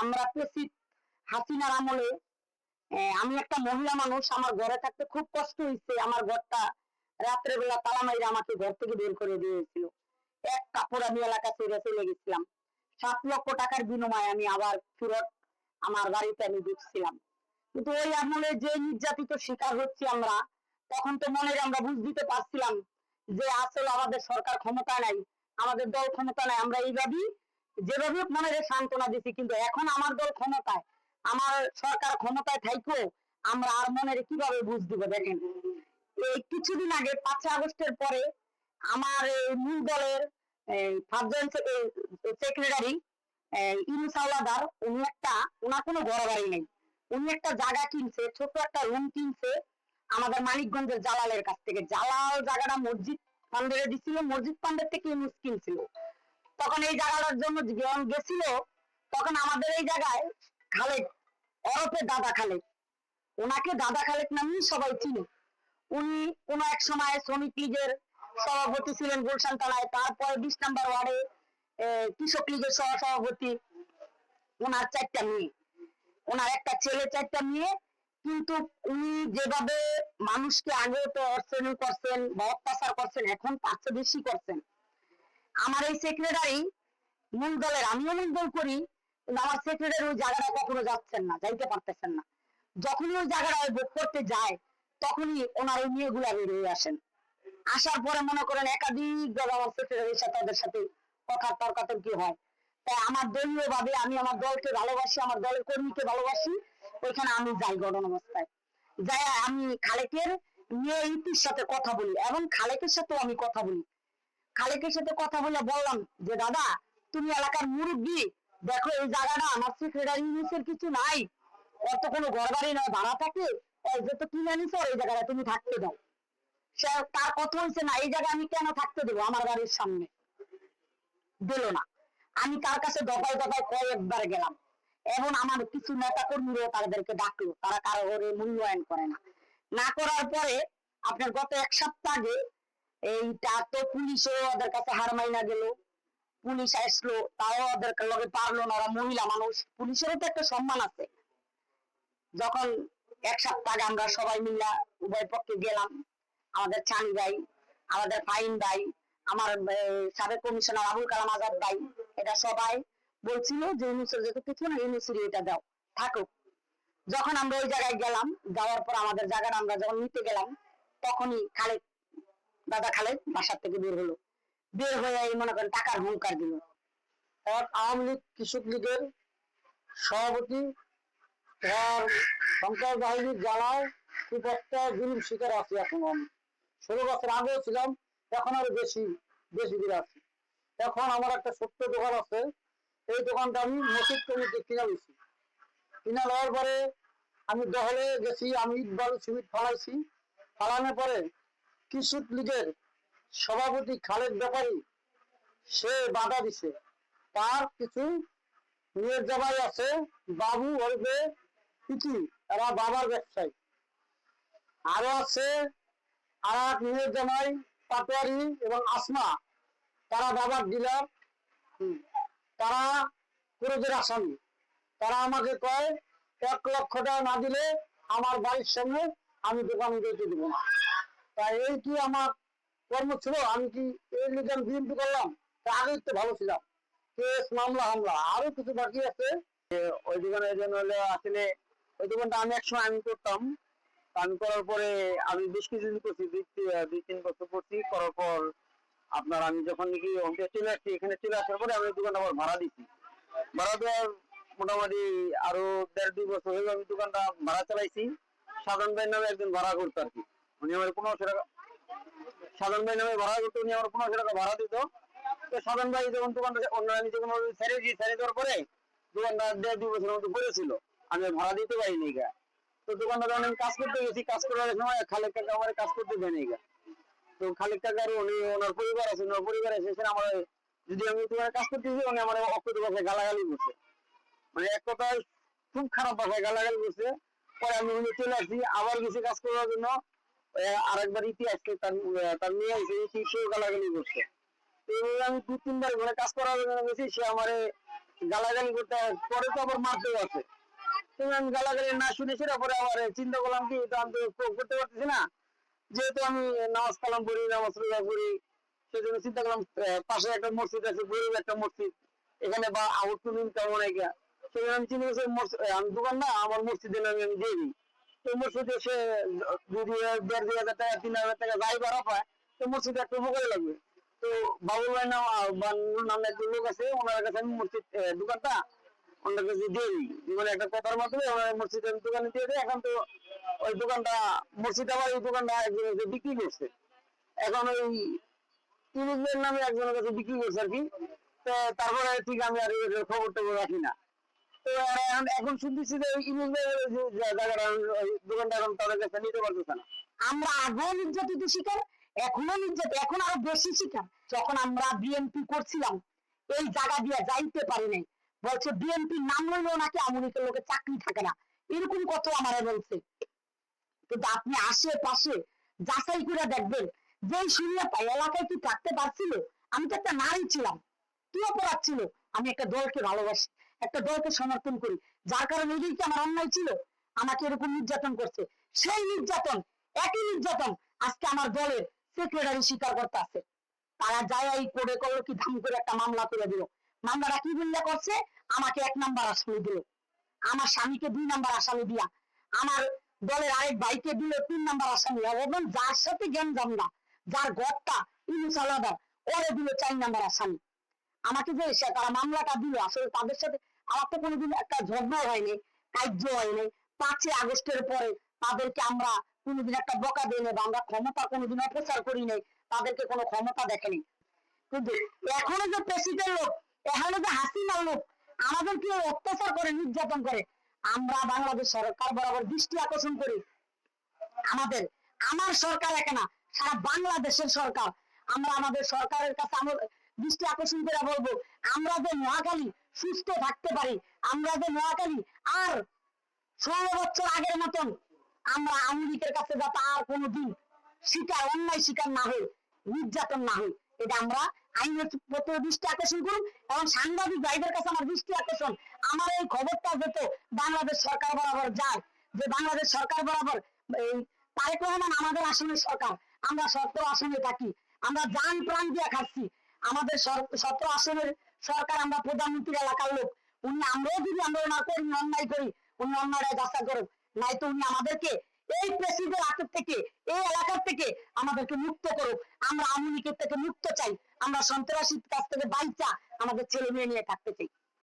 আমরা প্রেসিড হাসিনার আমলে আমি একটা মহিলা মানুষ, আমার ঘরে থাকতে খুব কষ্ট হয়েছে। আমার ঘরটা রাত্রে বেলা তালা মাইরে আমাকে ঘর থেকে বের করে দিয়েছিল। এক কাপড় আমি এলাকা ছেড়ে চলে গেছিলাম। 7 লক্ষ টাকার বিনিময়ে আমি আবার ফেরত আমার বাড়িতে আমি ঢুকছিলাম। কিন্তু ওই আমলে যে নির্যাতিত শিকার হচ্ছি আমরা, তখন তো মনে আমরা বুঝ দিতে পারছিলাম যে আসলে আমাদের সরকার ক্ষমতা নাই, আমাদের দল ক্ষমতা নাই। আমরা এইভাবেই যেভাবে মনে সান্ত্বনা দিছি, কিন্তু এখন আমার দল ক্ষমতায়, আমার সরকার ক্ষমতায় থাইকো আমরা আর মনের কিভাবে বুঝ দিব। দেখেন, এই কিছুদিন আগে 5ই আগস্টের পরে আমার এই মূল দলের ফার্স্ট সেক্রেটারি ইউনুস আওলাদার, উনি একটা, ওনার কোনো ঘর বাড়ি নেই, উনি একটা জায়গা কিনছে, ছোট একটা রুম কিনছে আমাদের মানিকগঞ্জের জালালের কাছ থেকে। জালাল জায়গাটা মসজিদ পান্ডেরে দিছিল, মসজিদ পান্ডের থেকে ইউনুস কিনছিল। তখন এই জায়গাটার জন্য যখন গেছিল, তখন আমাদের এই জায়গায় খালেক ওরফে দাদা খালেক, ওনাকে দাদা খালেক নামেই সবাই চিনে। উনি কোন এক সময় শ্রমিক লীগের সভাপতি ছিলেন গুলশান থানায়, তারপরে 20 নম্বর ওয়ার্ডে কৃষক লীগের সহসভাপতি। ওনার 4টা মেয়ে, ওনার একটা ছেলে, 4টা মেয়ে। কিন্তু উনি যেভাবে মানুষকে আগে তো অর্চনা করছেন বা অত্যাচার করছেন, এখন তার চেয়ে বেশি করছেন। আমার এই সেক্রেটারি মূল দলের, আমিও মূল দল করি, কিন্তু আমার সেক্রেটারি ওই জায়গাটা কখনো যাচ্ছেন না, যাইতে পারতেছেন না। যখনই ওই জায়গাটায় ভোট করতে যায়, তখনই ওনার ওই মেয়েগুলা বেরিয়ে আসেন। আসার পরে মনে করেন একাধিক আমার সেক্রেটারির সাথে ওদের সাথে কথা তর্কাতর্কি হয়। তাই আমার দলীয় ভাবে আমি আমার দলকে ভালোবাসি, আমার দলের কর্মীকে ভালোবাসি। ওইখানে আমি যাই গঠন অবস্থায়, যাই আমি খালেকের মেয়ে ইতির সাথে কথা বলি এবং খালেকের সাথেও আমি কথা বলি। খালেকের সাথে কথা বলে বললাম যে দাদা, তুমি এলাকার মুরব্বী, দেখো এই জায়গাটা আমার সেক্রেটারি ইউনিসের কিছু নাই, ওর তো কোনো ঘর বাড়ি নয়, ভাড়া থাকে, যে তো কিনে নিছো, এই জায়গাটা তুমি থাকতে দাও। সে তার কথা হয়েছে না, এই জায়গায় আমি কেন থাকতে দেবো, আমার বাড়ির সামনে দিল না। আমি তার কাছে দফায় দফায় কয়েকবার গেলাম এবং আমার কিছু নেতা কর্মীরাও তাদেরকে ডাকলো, তারা কারো মূল্যায়ন করে না। না করার পরে আপনার গত 1 সপ্তাহ আগে এইটা তো পুলিশও ওদের কাছে হার মাইনা গেল। পুলিশ আসলো, তাও ওদের লগে পারলো না, ওরা মহিলা মানুষ, পুলিশেরও তো একটা সম্মান আছে। যখন 1 সপ্তাহ আগে আমরা সবাই মিলে উভয় পক্ষে গেলাম, আমাদের চানি ভাই, আমাদের ফাইন ভাই, আমার সাবেক কমিশনার আবুল কালাম আজাদ ভাই, এটা সবাই বলছিল যে ইউনুসের যেহেতু কিছু না, ইউনুসের এটা দাও, থাকুক। যখন আমরা ওই জায়গায় গেলাম, যাওয়ার পর আমাদের জায়গাটা আমরা যখন নিতে গেলাম, তখনই খালেক, দাদা খালেক বাসার থেকে বের হলো। বের হয়ে মনে করেন টাকার হুঙ্কার দিল। আওয়ামী লীগ কৃষক লীগের সভাপতি আর সন্ত্রাস বাহিনীর জ্বালায় খুব একটা জুলুম শিকার আছি এখন আমি। 16 বছর আগেও ছিলাম, এখন আরো বেশি বেশি দূরে আছি। এখন আমার একটা ছোট্ট দোকান আছে, এই দোকানটা আমি মসজিদ কমিটি কিনা দিয়েছি। কিনা নেওয়ার পরে আমি দহলে গেছি, আমি ইট বালু সিমেন্ট ফালাইছি। ফালানোর পরে কৃষক লীগের সভাপতি খালেদ ব্যাপারী সে বাধা দিছে। তার কিছু মেয়ের জামাই আছে, বাবু ওরফে পিকি, এরা বাবার ব্যবসায়ী। আরো আছে আর এক মেয়ের জামাই পাটোয়ারি এবং আসমা, তারা বাবার ডিলার, তারা ক্রোধের আসামি। তারা আমাকে কয় 1 লক্ষ টাকা না দিলে আমার বাড়ির সামনে আমি দোকান দিতে দেবো না। তাই এই কি আমার কর্ম ছিল? আমি কি এই লিগান বিএনপি করলাম? তা আগেই তো ভালো ছিলাম। কেস মামলা হামলা আরো কিছু বাকি আছে। ওই দোকানের জন্য হলে আসলে ওই দোকানটা আমি একসময় আমি করতাম। আমি করার পরে আমি বেশ কিছুদিন করছি, 2-3 বছর করছি। করার পর আপনার আমি যখন নাকি চলে আসছি, এখানে চলে আসার পরে আমি দোকানটা আবার ভাড়া দিচ্ছি। ভাড়া দেওয়ার মোটামুটি আরো 1.5-2 বছর হয়ে আমি দোকানটা ভাড়া চালাইছি। সাধন ভাই নামে একজন ভাড়া করতো আর কি, উনি আমার 1500 টাকা, সাধন ভাই নামে ভাড়া করতো, উনি আমার 1500 টাকা ভাড়া দিত। তো সাধন ভাই যখন দোকানটা অন্য আমি যখন ছেড়ে দেওয়ার পরে দোকানটা 1.5-2 বছরের মতো পড়েছিল, আমি ভাড়া দিতে পারিনি গা। তো দোকানটা যখন আমি কাজ করতে গেছি, কাজ করার সময় খালেক কাকা আমার কাজ করতে দেয়নি গা। তো খালেক কাকার উনি ওনার পরিবার আছে, ওনার পরিবার এসেছেন আমার, যদি আমি দোকানে কাজ করতেছি উনি আমার অকৃত ভাষায় গালাগালি করছে, মানে এক কথায় খুব খারাপ ভাষায় গালাগালি করছে। পরে আমি উনি চলে আসছি, আবার গেছি কাজ করার জন্য। আরেকবার ইতি আসছে, তার মেয়ে আসছে, ইতি সেও গালাগালি করছে। এইভাবে আমি 2-3 বার ঘরে কাজ করার জন্য গেছি, সে আমার গালাগালি করতে পরে তো আবার মারতেও আছে। তুমি আমি গালাগালি না শুনে সেটা পরে আবার চিন্তা করলাম কি এটা আমি তো করতে পারতেছি না, যেহেতু আমি নামাজ কালাম করি, নামাজ রোজা করি, সেজন্য চিন্তা করলাম পাশে একটা মসজিদ আছে, গরিব একটা মসজিদ, এখানে বা আউট টু ইনকাম অনেক, সেজন্য আমি চিন্তা করছি আমি দোকান না আমার মসজিদে আমি দিয়ে দিই। তো মসজিদে সে যদি 1,500-2,000 টাকা 3,000 টাকা যাই ভাড়া পায়, তো মসজিদে একটু উপকারে লাগবে। তো বাবুল ভাই নাম বা নুরুল নামে একজন লোক আছে, ওনার কাছে আমি মসজিদ দোকানটা ওনার কাছে দিয়ে দিই, মানে একটা কথার মাধ্যমে ওনার মসজিদের দোকানে দিয়ে দেয়। এখন তো ওই দোকানটা মসজিদ আবার এই দোকানটা একজনের কাছে বিক্রি করছে, এখন ওই ইলিশের নামে একজনের কাছে বিক্রি করছে আর কি। তো তারপরে ঠিক আমি আর এর খবর টবর রাখি না। তো এখন শুনতেছি যে ওই ইলিশ ভাইয়ের যে জায়গাটা ওই দোকানটা এখন তাদের কাছে নিতে পারতেছে না। আমরা আগেও নির্যাতিত শিকার, এখনো নির্যাতিত, এখন আরো বেশি শিকার। যখন আমরা বিএনপি করছিলাম এই জায়গা দিয়ে যাইতে পারি নাই, বলছে বিএনপি নাম লইলেও নাকি আওয়ামী লীগের লোকের চাকরি থাকে না, এরকম কত আমারে বলছে। কিন্তু আপনি আশেপাশে যাচাই করে দেখবেন, যেই শূন্যতা এলাকায় কি থাকতে পারছিল? আমি তো একটা নারী ছিলাম, কি অপরাধ ছিল? আমি একটা দলকে ভালোবাসি, একটা দলকে সমর্থন করি, যার কারণে এটাই কি আমার অন্যায় ছিল? আমাকে এরকম নির্যাতন করছে, সেই নির্যাতন, একই নির্যাতন আজকে আমার দলের সেক্রেটারি স্বীকার করতে আছে। তারা যায় এই করে করলো কি, ধাম করে একটা মামলা করে দিল। মামলাটা কি বললে করছে? আমাকে 1 নাম্বার আসামি দিল, আমার স্বামীকে 2 নাম্বার আসামি দিয়া, আমার দলের আরেক ভাইকে দিল 3 নাম্বার আসামি, এবং যার সাথে গেঞ্জাম না, যার ঘরটা ইনুস আলাদা, ওরে দিল 4 নাম্বার আসামি। আমাকে যে তারা মামলাটা দিল, আসলে তাদের সাথে আমার তো কোনোদিন একটা ঝগড়া হয়নি, কার্য হয়নি। 5ই আগস্টের পরে তাদেরকে আমরা কোনোদিন একটা বকা দিই নাই, বা আমরা ক্ষমতা কোনোদিন অপচার করি নাই, তাদেরকে কোনো ক্ষমতা দেখেনি। কিন্তু এখনো যে প্রেসিডেন্ট লোক, এখনো যে হাসিনার লোক আমাদেরকে অত্যাচার করে, নির্যাতন করে, আমরা বাংলাদেশ সরকার বরাবর দৃষ্টি আকর্ষণ করি। আমাদের, আমার সরকার একা না, সারা বাংলাদেশের সরকার, আমরা আমাদের সরকারের কাছে আমরা দৃষ্টি আকর্ষণ করে বলবো, আমরা যে নোয়াখালী সুস্থ থাকতে পারি, আমরা যে নোয়াখালী আর 16 বছর আগের মতন আমরা আওয়ামী লীগের কাছে যাতে আর কোনোদিন শিকার, অন্যায় শিকার না হই, নির্যাতন না হই, এটা আমরা আইনের প্রতি দৃষ্টি আকর্ষণ করুন। এবং সাংবাদিক ভাইদের কাছে আমার দৃষ্টি আকর্ষণ, আমার এই খবরটা যেত বাংলাদেশ সরকার বরাবর যায়, যে বাংলাদেশ সরকার বরাবর এই তারেক রহমান আমাদের আসনের সরকার, আমরা 17 আসনে থাকি, আমরা জান প্রাণ দিয়ে খাচ্ছি, আমাদের 17 আসনের সরকার, আমরা প্রধানমন্ত্রী এলাকার লোক, উনি আমরাও যদি আমরা না করি, অন্যায় করি, উনি অন্যায় যাচাই করুন, নাই তো উনি আমাদেরকে এই প্রেসিডেন্ট হাতের থেকে, এই এলাকার থেকে আমাদেরকে মুক্ত করুক। আমরা আওয়ামী লীগের থেকে মুক্ত চাই, আমরা সন্ত্রাসীর কাছ থেকে বাইচা আমাদের ছেলে মেয়ে নিয়ে থাকতে চাই।